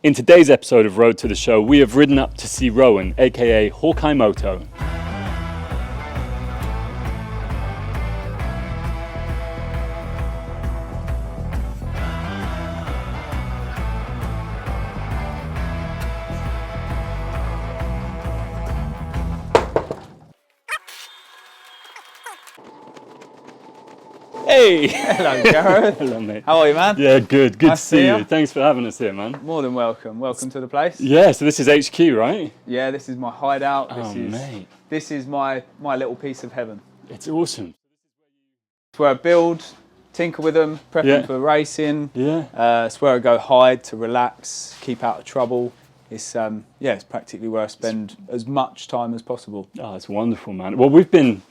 In today's episode of Road to the Show, we have ridden up to see Rowan, aka Hawkeye Moto. Hey! Hello, Gareth. Hello, mate. How are you, man? Yeah, good. Good Nice to see to see you. Thanks for having us here, man. More than welcome. Welcome to the place. Yeah, so this is HQ, right? Yeah, this is my hideout. Mate. This is my little piece of heaven. It's awesome. It's where I build, tinker with them, prep them for racing. Yeah. It's where I go hide to relax, keep out of trouble. It's it's practically where I spend as much time as possible. Oh, it's wonderful, man. Well, we've been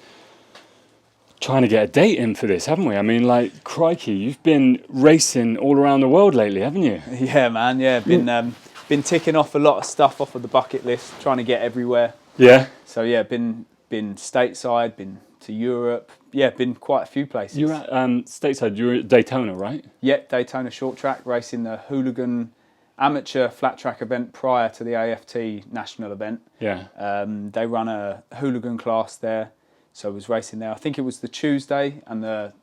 trying to get a date in for this, haven't we? I mean, like, crikey, you've been racing all around the world lately, haven't you? Yeah, man. Yeah, been ticking off a lot of stuff off of the bucket list, trying to get everywhere. Yeah. So yeah, been stateside, been to Europe. Yeah, been quite a few places. You're at stateside. You're at Daytona, right? Yeah, Daytona short track, racing the Hooligan amateur flat track event prior to the AFT national event. Yeah. They run a Hooligan class there, so I was racing there. I think it was the Tuesday, and the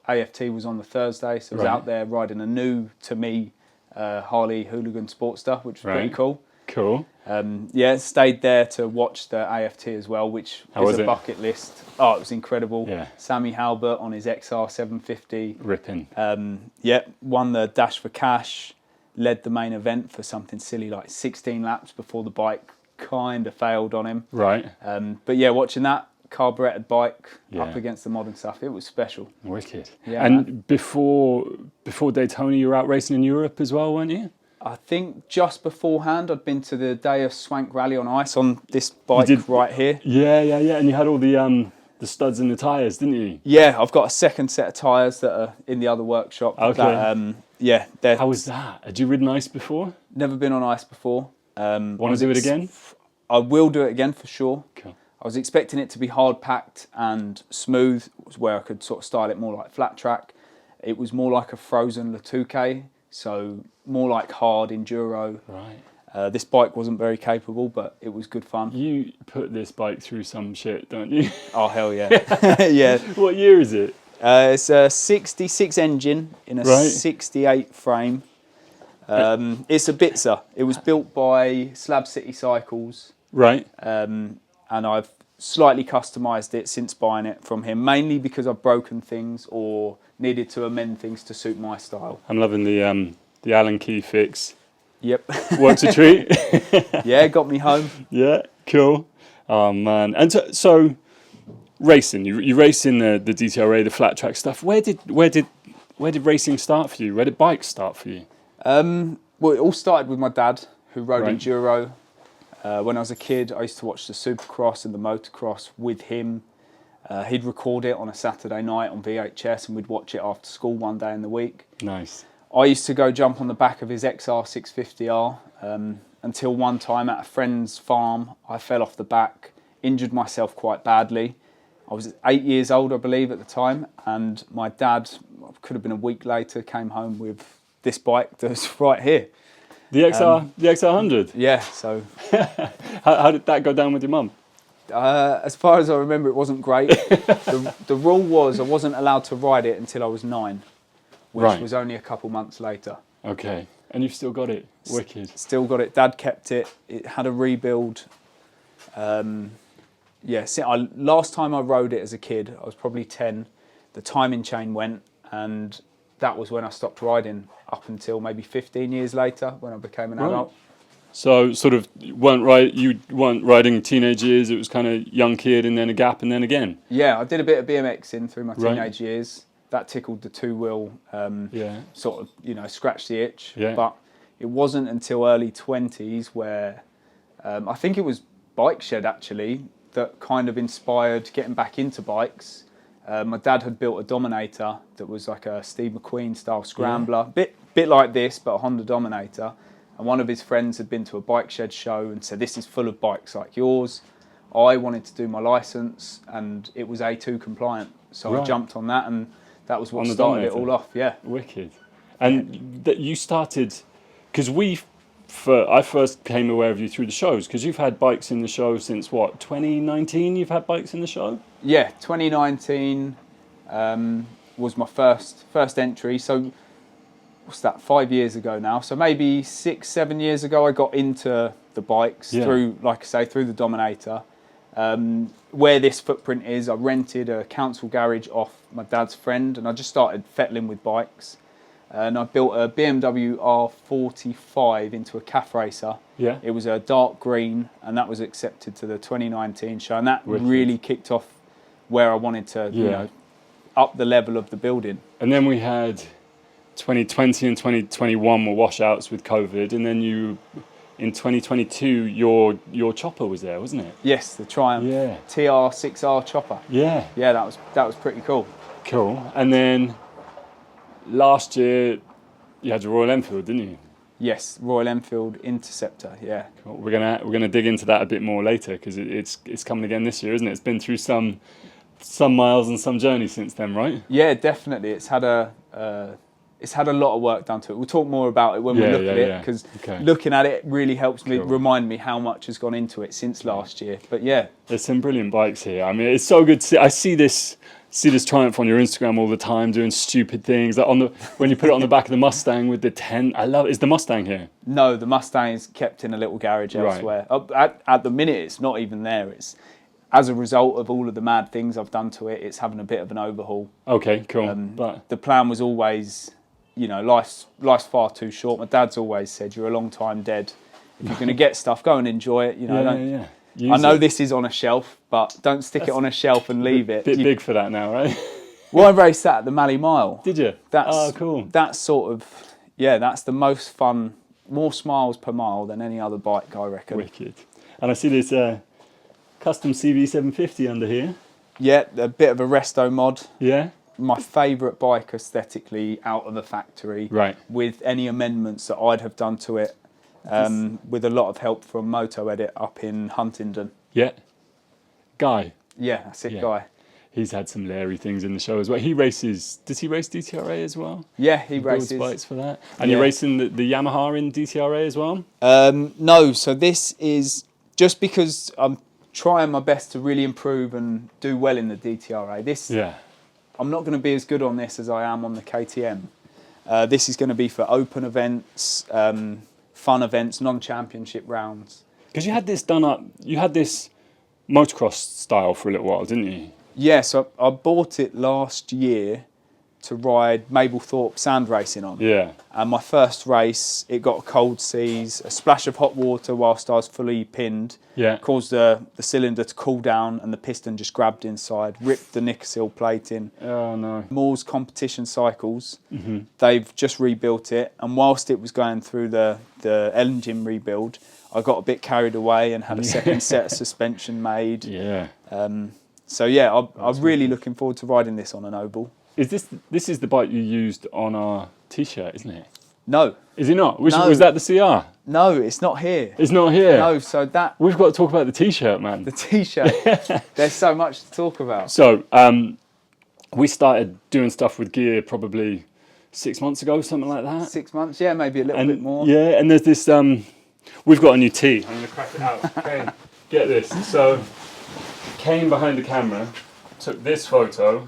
AFT was on the Thursday, so I was out there riding a new, to me, Harley Hooligan Sportster, which was pretty cool. Cool. Stayed there to watch the AFT as well, which is a bucket list. Oh, it was incredible. Yeah. Sammy Halbert on his XR 750. Ripping. Won the Dash for Cash, led the main event for something silly like 16 laps before the bike kind of failed on him. Right. But yeah, watching that carburetted bike up against the modern stuff, it was special. Wicked. Yeah, and man. before Daytona, you were out racing in Europe as well, weren't you? I think just beforehand, I'd been to the Deus Swank Rally on ice on this bike right here. Yeah. And you had all the studs in the tyres, didn't you? Yeah, I've got a second set of tyres that are in the other workshop. Okay. That, How was that? Had you ridden ice before? Never been on ice before. Want to do it again? I will do it again for sure. Cool. I was expecting it to be hard packed and smooth, where I could sort of style it more like flat track. It was more like a frozen Latuke, so more like hard enduro. Right. This bike wasn't very capable, but it was good fun. You put this bike through some shit, don't you? Oh, hell yeah. Yeah. What year is it? It's a 66 engine in a 68 frame. It's a Bitzer. It was built by Slab City Cycles. Right. And I've slightly customised it since buying it from him, mainly because I've broken things or needed to amend things to suit my style. I'm loving the Allen key fix. Yep. Works a treat. Yeah, got me home. Yeah, cool. Oh man. And so racing, you race in the DTRA, the flat track stuff. Where did racing start for you? Where did bikes start for you? Well, it all started with my dad, who rode enduro. When I was a kid, I used to watch the Supercross and the Motocross with him. He'd record it on a Saturday night on VHS, and we'd watch it after school one day in the week. Nice. I used to go jump on the back of his XR 650R until one time at a friend's farm, I fell off the back, injured myself quite badly. I was 8 years old, I believe, at the time, and my dad, could have been a week later, came home with this bike that's right here. The XR 100? Yeah, so... How did that go down with your mum? As far as I remember, it wasn't great. The rule was I wasn't allowed to ride it until I was 9, which was only a couple months later. Okay, and you've still got it? Wicked. Still got it. Dad kept it. It had a rebuild. Last time I rode it as a kid, I was probably 10. The timing chain went, and that was when I stopped riding, up until maybe 15 years later when I became an adult. So sort of you weren't riding teenage years, it was kind of young kid and then a gap and then again? Yeah, I did a bit of BMXing through my teenage years. That tickled the two-wheel, sort of, scratched the itch. Yeah. But it wasn't until early 20s where I think it was Bike Shed actually that kind of inspired getting back into bikes. My dad had built a Dominator that was like a Steve McQueen style scrambler, bit like this, but a Honda Dominator. And one of his friends had been to a Bike Shed show and said, "This is full of bikes like yours." I wanted to do my licence, and it was A2 compliant, so I jumped on that, and that was what started it all off. Yeah, wicked. And that you started, because we I first became aware of you through the shows, because you've had bikes in the show since what, 2019? You've had bikes in the show? Yeah, 2019 was my first entry. So what's that? 5 years ago now. So maybe 6-7 years ago, I got into the bikes through, like I say, through the Dominator. Where this footprint is, I rented a council garage off my dad's friend, and I just started fettling with bikes. And I built a BMW R45 into a calf racer. Yeah. It was a dark green, and that was accepted to the 2019 show, and that Wicked. really kicked off where I wanted to, you know, up the level of the building. And then we had 2020 and 2021 were washouts with COVID, and then in 2022 your chopper was there, wasn't it? Yes, the Triumph TR6R chopper. Yeah. Yeah, that was pretty cool. Cool. And then last year you had your Royal Enfield, didn't you? Yes, Royal Enfield Interceptor. Yeah. Cool. We're gonna dig into that a bit more later, because it's coming again this year, isn't it? It's been through some miles and some journeys since then, right? Yeah, definitely. It's had a lot of work done to it. We'll talk more about it when we look at it, because looking at it really helps me remind me how much has gone into it since last year. But yeah, there's some brilliant bikes here. I mean, it's so good to see. I see this Triumph on your Instagram all the time, doing stupid things. Like when you put it on the back of the Mustang with the tent. I love it. Is the Mustang here? No, the Mustang is kept in a little garage elsewhere. At the minute, it's not even there. It's as a result of all of the mad things I've done to it. It's having a bit of an overhaul. Okay, cool. But the plan was always, you know, life's far too short. My dad's always said, "You're a long time dead. If you're going to get stuff, go and enjoy it." You know, I know this is on a shelf, but don't stick it on a shelf and leave it. Bit big for that now, right? Well, I raced that at the Mali Mile. Did you? Cool. That's sort of, that's the most fun, more smiles per mile than any other bike, I reckon. Wicked. And I see this custom CV750 under here. Yeah, a bit of a resto mod. Yeah. My favourite bike aesthetically out of the factory. Right. With any amendments that I'd have done to it. With a lot of help from Moto Edit up in Huntingdon. Yeah. Guy. Yeah, that's it, Guy. He's had some leery things in the show as well. He races. Does he race DTRA as well? Yeah, he races. Builds bikes for that. And you're racing the Yamaha in DTRA as well? No. So this is just because I'm trying my best to really improve and do well in the DTRA. I'm not going to be as good on this as I am on the KTM. This is going to be for open events. Fun events, non-championship rounds. Because you had this done up, you had this motocross style for a little while, didn't you? Yeah, so I bought it last year to ride Mablethorpe sand racing on. Yeah. And my first race, it got cold seas, a splash of hot water whilst I was fully pinned. Yeah. Caused the cylinder to cool down and the piston just grabbed inside, ripped the Nicosil plate in. Oh no. Moore's competition cycles, they've just rebuilt it, and whilst it was going through the engine rebuild, I got a bit carried away and had a second set of suspension made. Yeah. So yeah, I'm really looking forward to riding this on an oval. Is this is the bike you used on our t-shirt, isn't it? No. Is it not? No. Was that the CR? No, it's not here. It's not here? No, so that... We've got to talk about the t-shirt, man. The t-shirt. There's so much to talk about. So, we started doing stuff with gear probably 6 months ago, something like that. 6 months, yeah, maybe a little bit more. Yeah, and there's this... we've got a new tee. I'm going to crack it out. Okay, get this. So, Kane behind the camera took this photo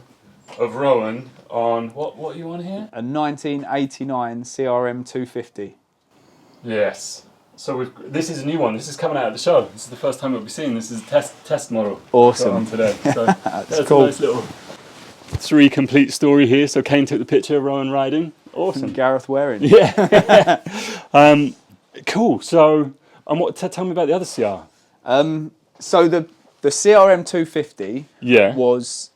of Rowan on... What are you on here? A 1989 CRM 250. Yes. So this is a new one. This is coming out of the show. This is the first time it'll be seen. This is a test model. Awesome. On today. So that's cool. A nice little 3 complete story here. So Kane took the picture of Rowan riding. Awesome. And Gareth wearing. Yeah. Cool. So, tell me about the other CR. So the CRM 250 Yeah. was...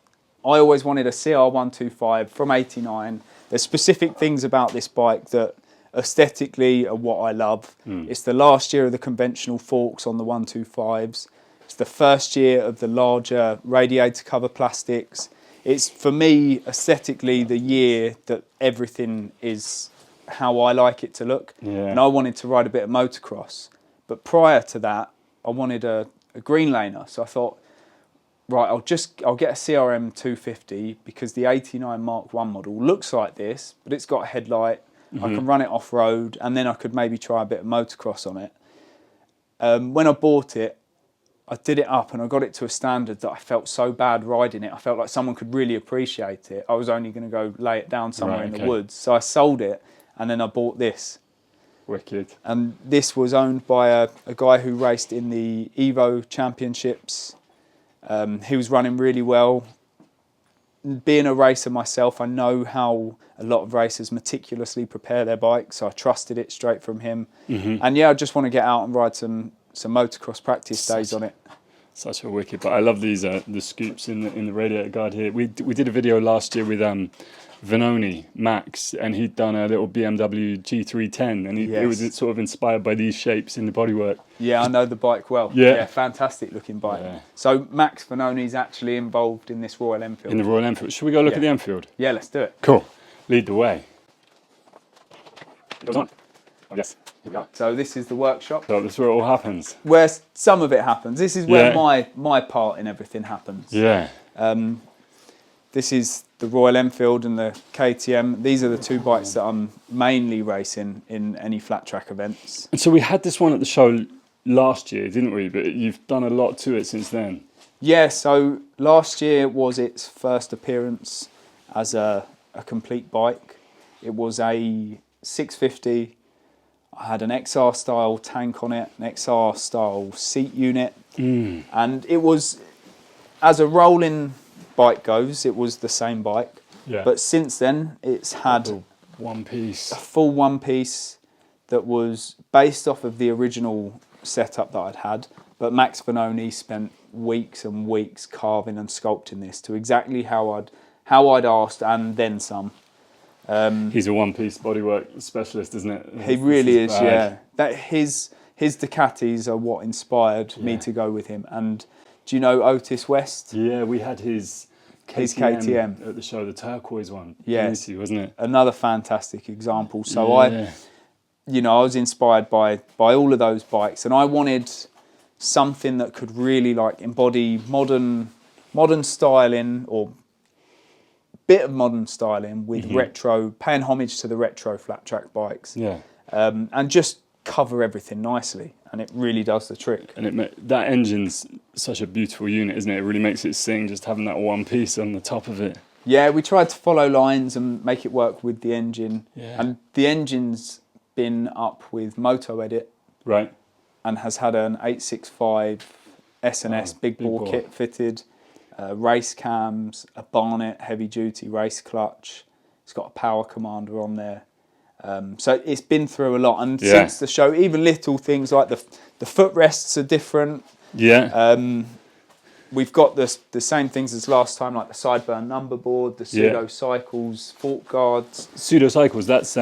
I always wanted a CR125 from 89. There's specific things about this bike that aesthetically are what I love. It's the last year of the conventional forks on the 125s. It's the first year of the larger radiator cover plastics. It's, for me, aesthetically the year that everything is how I like it to look. Yeah. And I wanted to ride a bit of motocross. But prior to that, I wanted a green laner. So I thought, right, I'll get a CRM 250 because the 89 Mark 1 model looks like this, but it's got a headlight, I can run it off-road, and then I could maybe try a bit of motocross on it. When I bought it, I did it up and I got it to a standard that I felt so bad riding it. I felt like someone could really appreciate it. I was only going to go lay it down somewhere in the woods. So I sold it, and then I bought this. Wicked. And this was owned by a guy who raced in the Evo Championships. He was running really well. Being a racer myself, I know how a lot of racers meticulously prepare their bikes, so I trusted it straight from him. And yeah, I just want to get out and ride some motocross practice days on it. Such a wicked, but I love these the scoops in the radiator guard here. We did a video last year with Vanoni Max, and he'd done a little BMW G310, and it was sort of inspired by these shapes in the bodywork. Yeah, I know the bike well. Yeah, fantastic looking bike. Yeah. So Max Vanoni's actually involved in this Royal Enfield. In the Royal Enfield. Should we go look at the Enfield? Yeah, let's do it. Cool. Lead the way. It goes on. Oh, yes. Here we go. So this is the workshop. So this is where it all happens. Where some of it happens. This is where my part in everything happens. Yeah. This is the Royal Enfield and the KTM. These are the two bikes that I'm mainly racing in any flat track events. And so we had this one at the show last year, didn't we? But you've done a lot to it since then. Yeah, so last year was its first appearance as a complete bike. It was a 650. I had an XR style tank on it, an XR style seat unit. And it was, as a rolling bike goes, it was the same bike. Yeah. But since then, it's had a full one piece that was based off of the original setup that I'd had. But Max Vanoni spent weeks and weeks carving and sculpting this to exactly how I'd asked, and then some. He's a one-piece bodywork specialist, isn't it? He really is, yeah. That his Ducatis are what inspired me to go with him. And do you know Otis West? Yeah, we had his KTM at the show, the turquoise one. Yes, wasn't it? Another fantastic example. So I was inspired by all of those bikes, and I wanted something that could really like embody modern styling, or bit of modern styling with retro, paying homage to the retro flat track bikes. Yeah. And just cover everything nicely, and it really does the trick. And that engine's such a beautiful unit, isn't it? It really makes it sing, just having that one piece on the top of it. Yeah, we tried to follow lines and make it work with the engine. Yeah. And the engine's been up with Moto Edit. Right. And has had an 865 S&S big bore kit fitted, race cams, a Barnett heavy duty race clutch. It's got a power commander on there. So it's been through a lot, and since the show, even little things like the footrests are different. Yeah. We've got the same things as last time, like the sideburn number board, the Pseudo Cycles fork guards. Pseudo Cycles, that's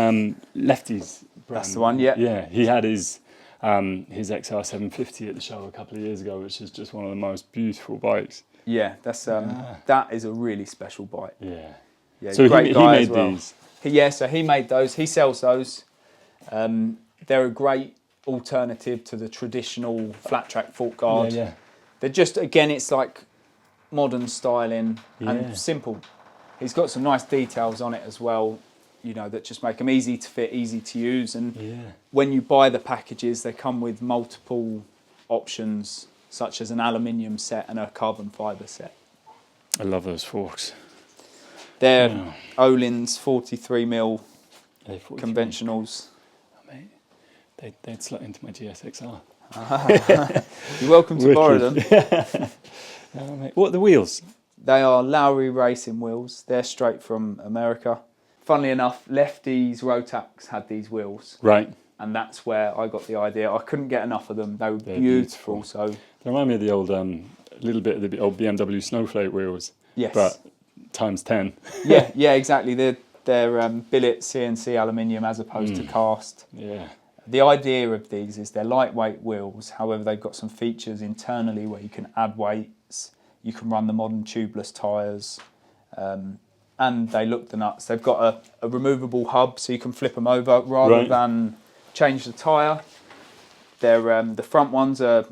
Lefty's brand. That's the one. Yeah. Yeah. He had his XR 750 at the show a couple of years ago, which is just one of the most beautiful bikes. Yeah, that's that is a really special bike. Yeah. Yeah. So he made these. So he made those. He sells those. They're a great alternative to the traditional flat track fork guard. Yeah. They're just, again, it's like modern styling and simple. He's got some nice details on it as well, you know, that just make them easy to fit, easy to use. And when you buy the packages, they come with multiple options, such as an aluminium set and a carbon fibre set. I love those forks. They're Olin's 43mm conventionals. Oh, mate, they'd slot into my GSXR. You're welcome to borrow them. Mate. What are the wheels? They are Lowry Racing wheels. They're straight from America. Funnily enough, Lefty's Rotax had these wheels. Right. And that's where I got the idea. I couldn't get enough of them. They're beautiful. So they remind me of the old, little bit of the old BMW Snowflake wheels. Yes. But times 10. yeah, exactly. They're billet CNC aluminium as opposed to cast. Yeah. The idea of these is they're lightweight wheels. However, they've got some features internally where you can add weights. You can run the modern tubeless tyres. And they look the nuts. They've got a removable hub so you can flip them over rather than change the tyre. They're the front ones are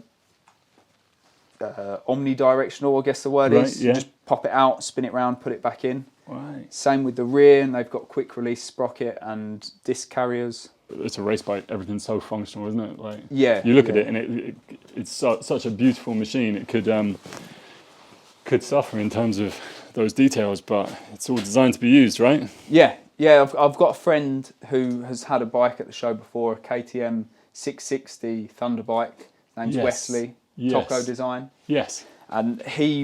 omnidirectional, I guess the word Right, is. yeah. You just pop it out, spin it around, put it back in. Right. Same with the rear, and they've got quick release sprocket and disc carriers. It's a race bike. Everything's so functional, isn't it? Like, Yeah. you look at yeah. it, and it's such a beautiful machine. It could suffer in terms of those details, but it's all designed to be used, right? Yeah. I've got a friend who has had a bike at the show before, a KTM 660 Thunder bike. Name's Yes. Wesley. Yes. Taco Design. Yes. And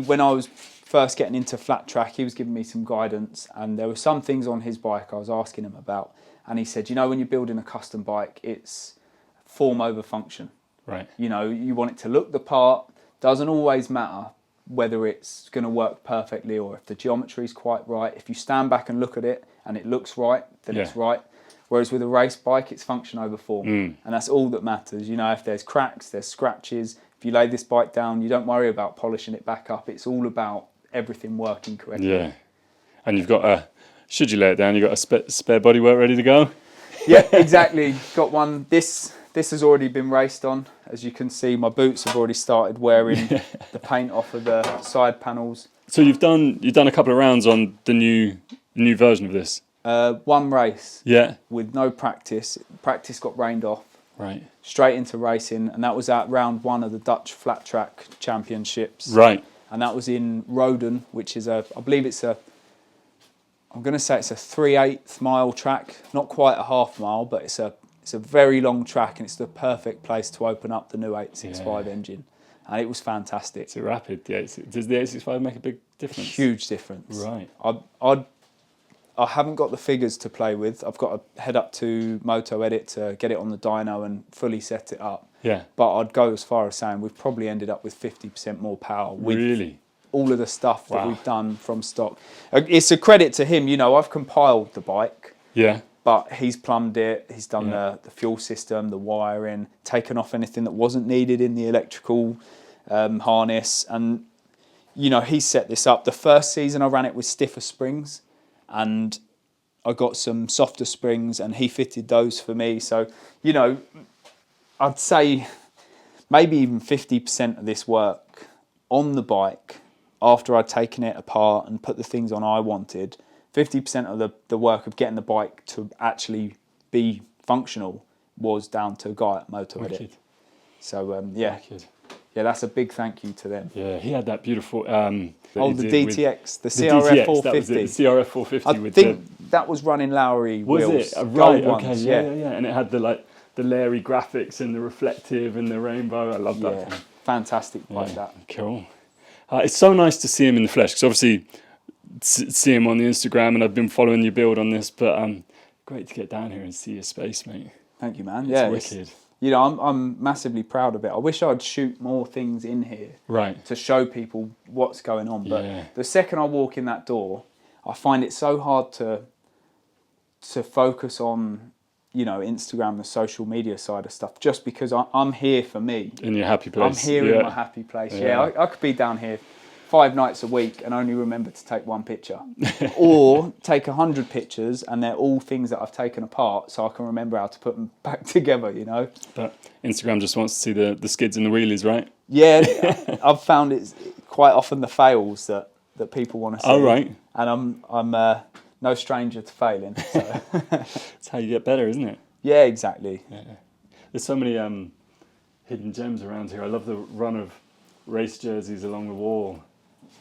when I was first getting into flat track, he was giving me some guidance, and there were some things on his bike I was asking him about, and he said, when you're building a custom bike, it's form over function. Right. You want it to look the part. Doesn't always matter whether it's going to work perfectly or if the geometry is quite right. If you stand back and look at it and it looks right, then it's right. Whereas with a race bike, it's function over form. And that's all that matters. If there's cracks, there's scratches. If you lay this bike down, you don't worry about polishing it back up. It's all about everything working correctly. Yeah. And you've got should you lay it down, you've got a spare bodywork ready to go? Yeah, exactly. Got one. This has already been raced on. As you can see, my boots have already started wearing the paint off of the side panels. So you've done a couple of rounds on the new version of this. One race. Yeah. With no practice. Practice got rained off. Right. Straight into racing, and that was at round 1 of the Dutch Flat Track Championships. Right. And that was in Roden, which is I'm going to say it's a 3/8 mile track, not quite a half mile, but it's a very long track, and it's the perfect place to open up the new 865 engine. And it was fantastic. Is it rapid? Does the 865 make a big difference? Huge difference. Right. I haven't got the figures to play with. I've got to head up to Moto Edit to get it on the dyno and fully set it up. Yeah. But I'd go as far as saying we've probably ended up with 50% more power with Really? all of the stuff that we've done from stock. It's a credit to him. I've compiled the bike. Yeah. But he's plumbed it. He's done the fuel system, the wiring, taken off anything that wasn't needed in the electrical harness. And, he set this up. The first season I ran it with stiffer springs, and I got some softer springs, and he fitted those for me. So, I'd say maybe even 50% of this work on the bike, after I'd taken it apart and put the things on I wanted, 50% of the work of getting the bike to actually be functional was down to a guy at Moto Edit. So, Wicked. Yeah, that's a big thank you to them. Yeah, he had that beautiful... the DTX, the CRF 450. That was it, the CRF 450. I think that was running Lowry wheels. Was it? Gold Right, ones, okay, yeah. And it had the Larry graphics and the reflective and the rainbow. I love that thing. Fantastic like that. Cool. It's so nice to see him in the flesh, because obviously see him on the Instagram, and I've been following your build on this, but great to get down here and see your space, mate. Thank you, man. It's wicked. I'm massively proud of it. I wish I'd shoot more things in here to show people what's going on. But the second I walk in that door, I find it so hard to focus on, Instagram, the social media side of stuff, just because I'm here for me. In your happy place. I'm here in my happy place. I could be down here 5 nights a week and only remember to take one picture, or take 100 pictures and they're all things that I've taken apart, so I can remember how to put them back together. But Instagram just wants to see the skids and the wheelies, right? Yeah, I've found it's quite often the fails that people want to see. Oh, right. And I'm no stranger to failing. So. That's how you get better, isn't it? Yeah, exactly. Yeah. There's so many hidden gems around here. I love the run of race jerseys along the wall.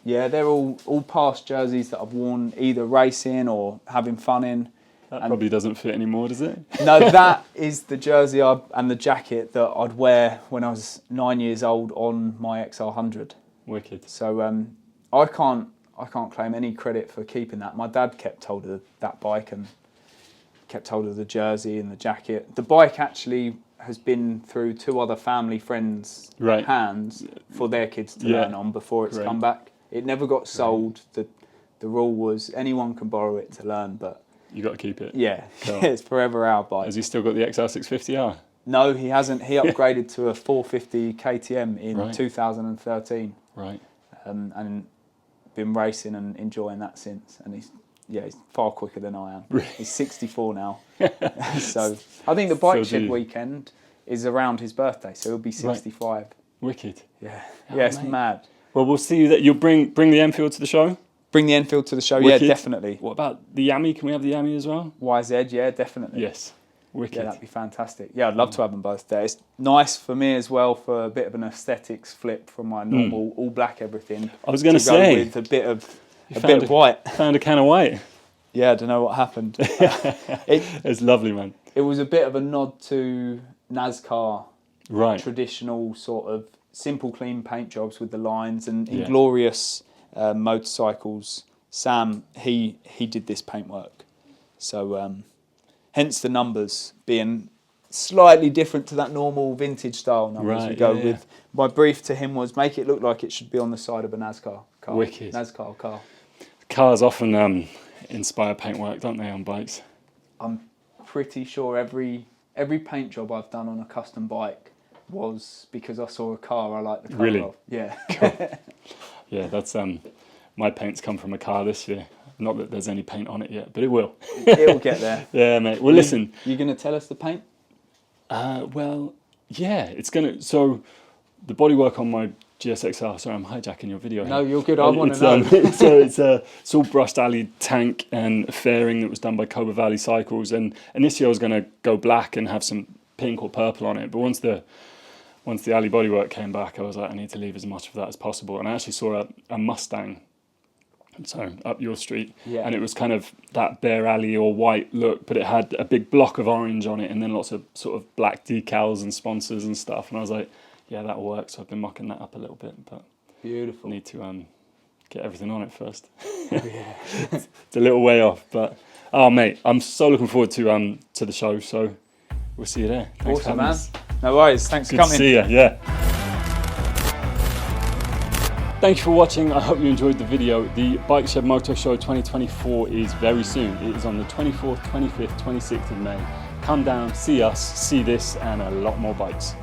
Yeah, they're all past jerseys that I've worn either racing or having fun in. That probably doesn't fit anymore, does it? No, that is the jersey and the jacket that I'd wear when I was 9 years old on my XR100. Wicked. So I can't claim any credit for keeping that. My dad kept hold of that bike and kept hold of the jersey and the jacket. The bike actually has been through 2 other family friends' hands for their kids to learn on before it's come back. It never got sold. The rule was anyone can borrow it to learn, but you got to keep it. Yeah, cool. It's forever our bike. Has he still got the XR650R? No, he hasn't. He upgraded to a 450 KTM in 2013. Right. And been racing and enjoying that since. And he's far quicker than I am. Really? He's 64 now. So I think the bike shed weekend is around his birthday, so he'll be 65. Wicked. Yeah, Oh, yeah, it's mate. mad. Well, we'll see you that you'll bring the Enfield to the show. Bring the Enfield to the show, Wicked. yeah, definitely. What about the Yami? Can we have the Yami as well? YZ, yeah, definitely. Yes. Wicked. Yeah, that'd be fantastic. Yeah, I'd love to have them both there. It's nice for me as well for a bit of an aesthetics flip from my normal all black everything. I was going to go say with a bit of found white. Found a can of white. Yeah, I don't know what happened. It's lovely, man. It was a bit of a nod to NASCAR, Right. traditional sort of simple, clean paint jobs with the lines and Yeah. Inglorious motorcycles. Sam, he did this paintwork, so hence the numbers being slightly different to that normal vintage style numbers we Right, go yeah, with. My brief to him was make it look like it should be on the side of a NASCAR car. Wicked. NASCAR car. Cars often inspire paintwork, don't they, on bikes? I'm pretty sure every paint job I've done on a custom bike was because I saw a car I liked the colour Really? of. Yeah. Yeah, that's my paint's come from a car this year. Not that there's any paint on it yet, but it will. It'll get there. Yeah, mate. Well, listen. You going to tell us the paint? Well, yeah, it's gonna. So, the bodywork on my GSXR. Sorry, I'm hijacking your video. No, here. you're good. I want to know. It's all brushed alley tank and fairing that was done by Cobra Valley Cycles. And initially, I was gonna go black and have some pink or purple on it. But once the alley bodywork came back, I was like, I need to leave as much of that as possible. And I actually saw a Mustang. So up your street, Yeah. and it was kind of that bare alley or white look, but it had a big block of orange on it, and then lots of sort of black decals and sponsors and stuff. And I was like, yeah, that'll work. So I've been mocking that up a little bit, but Beautiful. need to get everything on it first. Yeah. It's a little way off, but oh mate, I'm so looking forward to the show. So we'll see you there. Thanks for Awesome, having man. us. No worries. Thanks Good for to coming. see you. Yeah. Thank you for watching. I hope you enjoyed the video. The Bike Shed Moto Show 2024 is very soon. It is on the 24th, 25th, 26th of May. Come down, see us, see this, and a lot more bikes.